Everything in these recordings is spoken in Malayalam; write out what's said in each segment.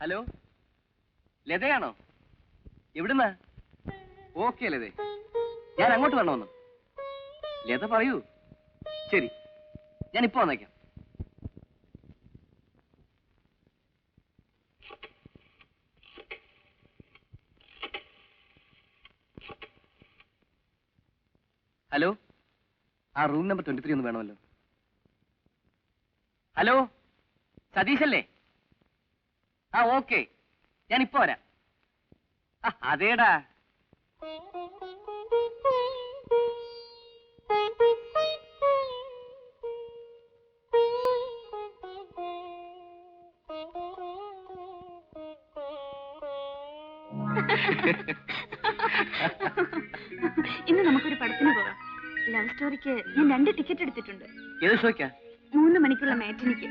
ഹലോ, ലതയാണോ? എവിടുന്നാ? ഓക്കെ ലതേ, ഞാൻ അങ്ങോട്ട് വരണമെന്ന്. ലത പറയൂ. ശരി, ഞാൻ ഇപ്പൊ വന്നേക്കാം. ഹലോ, ആ റൂം നമ്പർ 23 ഒന്ന് വേണമല്ലോ. ഹലോ, സതീഷല്ലേ? ആ ഓക്കെ, ഞാൻ ഇപ്പൊ വരാം. അതേടാ. ഇന്ന് നമുക്കൊരു പടത്തിന് പോകാം. ലവ് സ്റ്റോറിക്ക് ഞാൻ 2 ടിക്കറ്റ് എടുത്തിട്ടുണ്ട്. ഏത് ഷോയ്ക്കാ? 3 മണിക്കുള്ള മാറ്റിനിക്ക്.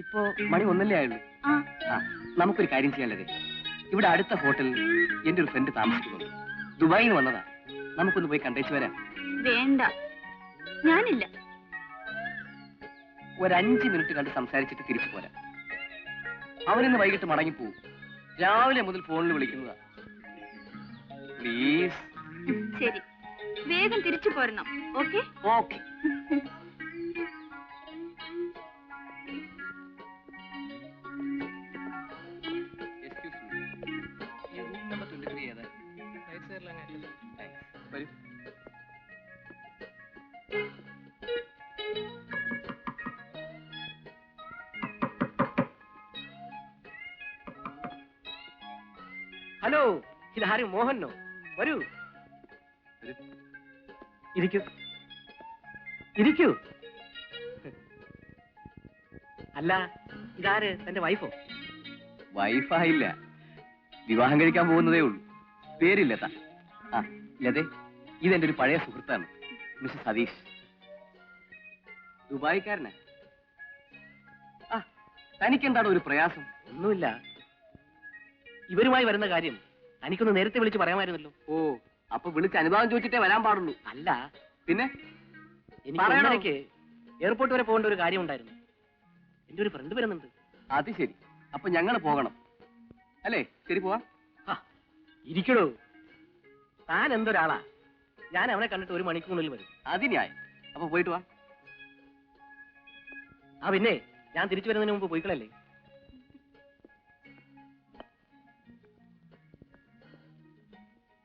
ഇപ്പോ മണി 1 ആയുള്ളൂ. നമുക്കൊരു കാര്യം ചെയ്യാനല്ലേ, ഇവിടെ അടുത്ത ഹോട്ടലിൽ എന്റെ ഒരു ഫ്രണ്ട് താമസിക്കുന്നുണ്ട്. ദുബായിൽ നിന്ന് വന്നതാ. നമുക്കൊന്ന് പോയി കണ്ടേച്ചു വരാം. വേണ്ട, ഞാനില്ല. ഒരു 5 മിനിറ്റ് കണ്ട് സംസാരിച്ചിട്ട് തിരിച്ചു പോരാം. അവനിന്ന് വൈകിട്ട് മടങ്ങിപ്പോവും. രാവിലെ മുതൽ ഫോണിൽ വിളിക്കുന്നതാ. പ്ലീസ്. ശരി, വേഗം തിരിച്ചു പോരണം. Okay okay. ഹലോ, ഇതാരും മോഹനോ? വരൂ, ഇരിക്കൂ ഇരിക്കൂ. അല്ല, ഇതാര്? തന്റെ വൈഫോ? വൈഫായില്ല, വിവാഹം കഴിക്കാൻ പോകുന്നതേ ഉള്ളൂ. പേര് ലത. ലതേ, ഇതെന്റെ ഒരു പഴയ സുഹൃത്താണ്, മിസ്റ്റർ സതീഷ്. ദുബായിക്കാരനാ. തനിക്കെന്താണ് ഒരു പ്രയാസം? ഒന്നുമില്ല. ഇവരുമായി വരുന്ന കാര്യം തനിക്കൊന്ന് നേരത്തെ വിളിച്ച് പറയാമായിരുന്നല്ലോ. ഓ, അപ്പൊ വിളിച്ച് അനുഭവം ചോദിച്ചിട്ടേ വരാൻ പാടുള്ളൂ. അല്ല പിന്നെ എനിക്ക് എയർപോർട്ട് വരെ പോകേണ്ട ഒരു കാര്യം ഉണ്ടായിരുന്നു. എന്റെ ഒരു ഫ്രണ്ട് വരുന്നുണ്ട്. അത് ശരി, അപ്പൊ ഞങ്ങൾ പോകണം അല്ലേ? ശരി, പോവാ. ഇരിക്കണോ, താൻ എന്തൊരാളാ? ഞാൻ അവനെ കണ്ടിട്ട് 1 മണിക്കൂറിനുള്ളിൽ വരും. അതിനായി, അപ്പൊ പോയിട്ട് വാ. പിന്നെ ഞാൻ തിരിച്ചു വരുന്നതിന് മുമ്പ് പോയിക്കളല്ലേ?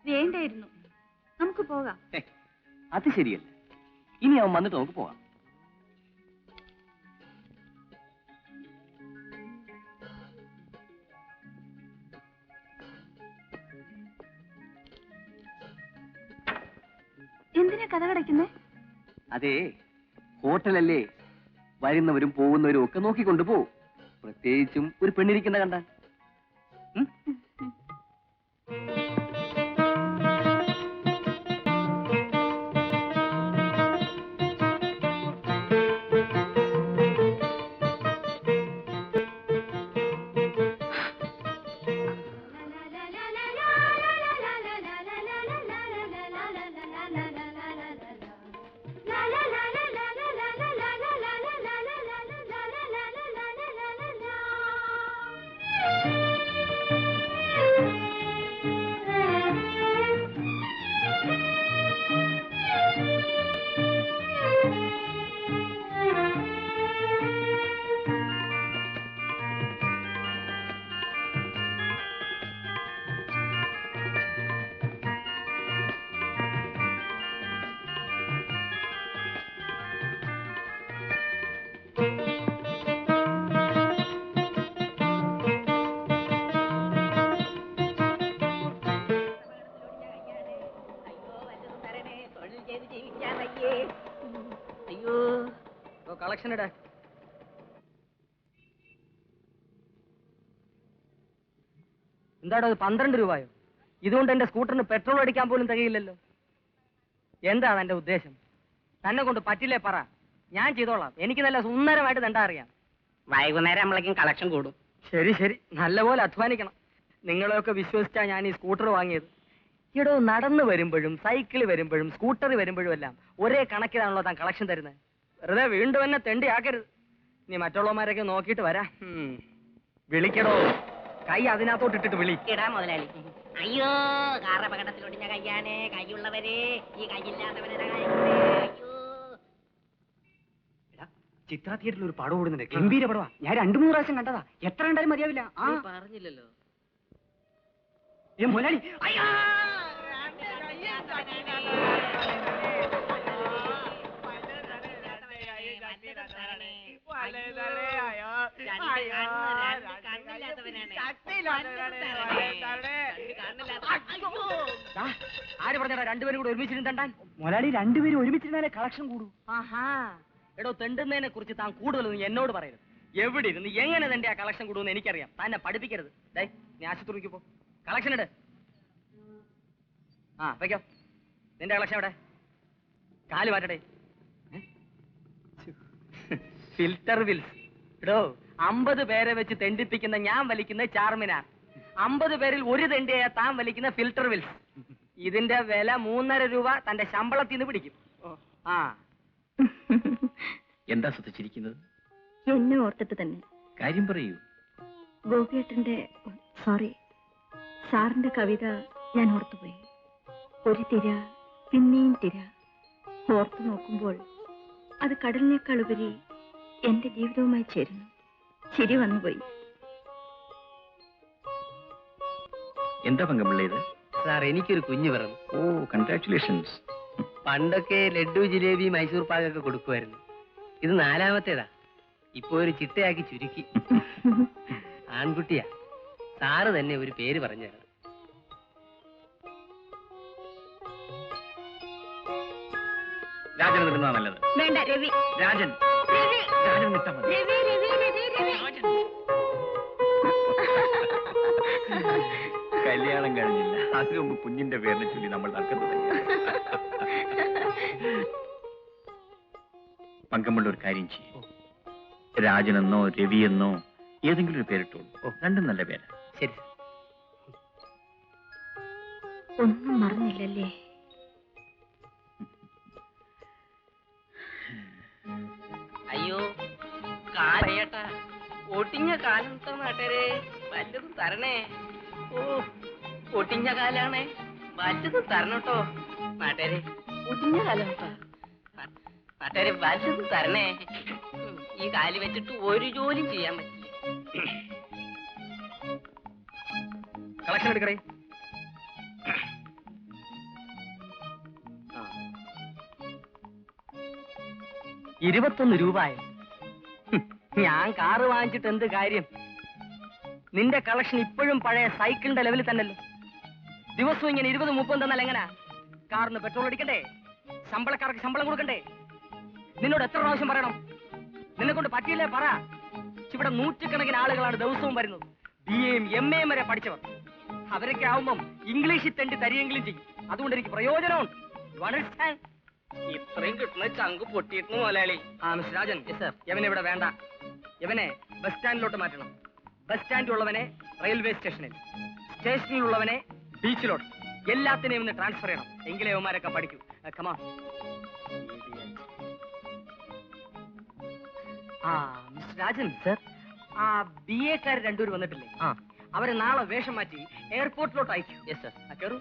വേണ്ടായിരുന്നു, നമുക്ക് പോകാം. അത് ശരിയല്ല. ഇനി അവൻ വന്നിട്ട് നമുക്ക് പോകാം. എന്തിനാ കഥ കടയ്ക്കുന്നേ? അതെ, ഹോട്ടലല്ലേ, വരുന്നവരും പോകുന്നവരും ഒക്കെ നോക്കിക്കൊണ്ട് പോവും. പ്രത്യേകിച്ചും ഒരു പെണ്ണിരിക്കുന്ന കണ്ടാൽ. കളക്ഷൻ ഇടാ. എന്താടോ, 12 രൂപയോ? ഇതുകൊണ്ട് എന്റെ സ്കൂട്ടറിന് പെട്രോൾ അടിക്കാൻ പോലും തികയില്ലല്ലോ. എന്താ എന്റെ ഉദ്ദേശം? തന്നെ കൊണ്ട് പറ്റില്ലേ പറ, ഞാൻ ചെയ്തോളാം. എനിക്ക് നല്ല സുന്ദരമായിട്ട് തണ്ടാ അറിയാം. വൈകുന്നേരം നമ്മളേക്കും കളക്ഷൻ കൂടും. ശരി ശരി, നല്ലപോലെ അധ്വാനിക്കണം. നിങ്ങളെയൊക്കെ വിശ്വസിച്ചാ ഞാൻ ഈ സ്കൂട്ടർ വാങ്ങിയത്. ഇടോ, നടന്നു വരുമ്പോഴും സൈക്കിളിൽ വരുമ്പോഴും സ്കൂട്ടറിൽ വരുമ്പോഴും എല്ലാം ഒരേ കണക്കിലാണല്ലോ താൻ കളക്ഷൻ തരുന്നത്. വെറുതെ വീണ്ടും എന്നെ തെണ്ടി ആക്കരുത്. നീ മറ്റുള്ളവന്മാരൊക്കെ നോക്കിയിട്ട് വരാം. വിളിക്കടോ. കൈ അതിനകത്തോട്ട് ഇട്ടിട്ട് വിളി. ഇടാ മുതലാളി. അയ്യോ, കാർ അപകടത്തിൽ ഒടിഞ്ഞ കയ്യാണ്. കൈയുള്ളവരെ ഈ കൈയില്ലാത്തവരെ അയ്യോ. ചിത്ര തിയേറ്ററിൽ ഒരു പടം ഓടുന്നുണ്ട്. ഗംഭീര പടവാ. ഞാൻ 2-3 പ്രാവശ്യം കണ്ടതാ. എത്ര കണ്ടാലും മതിയാവില്ല. പറഞ്ഞില്ലല്ലോ മുതലാളി. ആര് പറഞ്ഞാ രണ്ടുപേരും കൂടെ ഒരുമിച്ചിരുന്നാൻ? മുതലാളി, രണ്ടുപേരും ഒരുമിച്ചിരുന്നാലേ കളക്ഷൻ കൂടും. ആഹാ, എടോ, തെണ്ടുന്നതിനെ കുറിച്ച് താൻ കൂടുതലൊന്നും എന്നോട് പറയരുത്. എവിടെ ഇരുന്ന് എങ്ങനെ തന്റെ ആ കളക്ഷൻ കൂടുമെന്ന് എനിക്കറിയാം. തന്നെ പഠിപ്പിക്കരുത്. നീ ആശുപത്രിക്ക് പോ. കളക്ഷൻ ഇട്. വെക്കോ. നിന്റെ കളക്ഷൻ എവിടെ? കാല് മാറ്റടേ. Filter Wills. എടോ, 50 പേരെ വെച്ച് തെണ്ടിപ്പിക്കുന്ന ഞാൻ വലിക്കുന്ന ചാർമിനാർ. 50 പേരിൽ ഒരു തെണ്ടിയായ താൻ വലിക്കുന്ന ഫിൽറ്റർ വിൽസ്. ഇതിന്റെ വില 3.5 രൂപ തന്റെ ശമ്പളത്തിൽ നിന്ന് പിടിക്കും. എന്താ ശ്രദ്ധിച്ചിരിക്കുന്നത്? എന്നെ ഓർത്തിട്ട് തന്നെ. കാര്യം പറയൂ. ഗോപിയേട്ടന്റെ സോറി, സാറിന്റെ കവിത ഞാൻ ഓർത്തുപോയി. ഒരു തിര, പിന്നെയും തിര. ഓർത്തു നോക്കുമ്പോൾ അത് കടലിനേക്കാൾ ഉപരി എന്റെ ജീവിതവുമായി ചേരുന്നു. ചിരി വന്നുപോയി. എന്താ പങ്കമുള്ള ഇത്? സാർ, എനിക്കൊരു കുഞ്ഞു പിറന്നു. ഓ, കൺഗ്രാറ്റുലേഷൻസ്. പണ്ടൊക്കെ ലഡ്ഡു, ജിലേബി, മൈസൂർ പാകൊക്കെ കൊടുക്കുമായിരുന്നു. ഇത് 4ാമത്തേതാ. ഇപ്പൊ ഒരു ചിട്ടയാക്കി ചുരുക്കി. ആൺകുട്ടിയാ. സാറ് തന്നെ ഒരു പേര് പറഞ്ഞു തരണം. രാജൻ നിന്നാ നല്ലത്. വേണ്ട, രവി. രാജൻ. രാജൻ നിട്ടാ മതി. കല്യാണം കഴിഞ്ഞില്ല. അതിനു മുമ്പ് കുഞ്ഞിന്റെ പേരിനെ ചൊല്ലി നമ്മൾ നടക്കുന്നത്. പങ്കമുള്ള ഒരു കാര്യം ചെയ്യും. രാജനെന്നോ രവിയെന്നോ ഏതെങ്കിലും ഒരു പേരിട്ടോളൂ. രണ്ടും നല്ല പേര്. ശരി. ഒന്നും മറന്നില്ലല്ലേ? അയ്യോ, കാലയേട്ടാ, ഒടിഞ്ഞ കാലം നാട്ടുകാരെ വല്ലതും തരണേ. ഓ, ഒടിഞ്ഞ കാലാണ്. വല്ലതും തരണട്ടോ നാട്ടുകാരെ. ഒടിഞ്ഞ കാലം നാട്ടുകാരെ, വല്ലതും തരണേ. ഈ കാല് വെച്ചിട്ട് ഒരു ജോലിയും ചെയ്യാൻ പറ്റില്ല. കളക്ഷൻ എടുക്കണേ. 21 രൂപയോ? ഞാൻ കാറ് വാങ്ങിച്ചിട്ട് എന്ത് കാര്യം? നിന്റെ കളക്ഷൻ ഇപ്പോഴും പഴയ സൈക്കിളിന്റെ ലെവലിൽ തന്നെയല്ലോ. ദിവസവും ഇങ്ങനെ 20-30 തന്നാൽ എങ്ങനാ? കാറിന് പെട്രോൾ അടിക്കണ്ടേ? ശമ്പളക്കാർക്ക് ശമ്പളം കൊടുക്കണ്ടേ? നിന്നോട് എത്ര പ്രാവശ്യം പറയണം? നിന്നെ കൊണ്ട് പറ്റിയില്ലേ പറ. ഇവിടെ 100കണക്കിന് ആളുകളാണ് ദിവസവും വരുന്നത്. BA-യും MA-യും വരെ പഠിച്ചവർ. അവരൊക്കെ ആവുമ്പം ഇംഗ്ലീഷിൽ തെണ്ടി തരികെങ്കിലും ചെയ്യും. അതുകൊണ്ട് എനിക്ക് പ്രയോജനമുണ്ട്. ഇത്രയും കിട്ടുന്ന ചങ്ക് പൊട്ടിയിരുന്നു മുതലാളി. മിസ്റ്റർ രാജൻ, യവനെ ഇവിടെ വേണ്ട. യവനെ ബസ് സ്റ്റാൻഡിലോട്ട് മാറ്റണം. ബസ് സ്റ്റാൻഡിലുള്ളവനെ റെയിൽവേ സ്റ്റേഷനിൽ, സ്റ്റേഷനിലുള്ളവനെ ബീച്ചിലോട്ട്, എല്ലാത്തിനെയും ഒന്ന് ട്രാൻസ്ഫർ ചെയ്യണം. എങ്കിലേ യവന്മാരൊക്കെ പഠിക്കൂ. കമാ. മിസ്റ്റർ രാജൻ സർ, BA-ക്കാർ 2 വന്നിട്ടില്ലേ? അവരെ നാളെ വേഷം മാറ്റി എയർപോർട്ടിലോട്ട് അയക്കൂ. Yes sir. കയറൂ.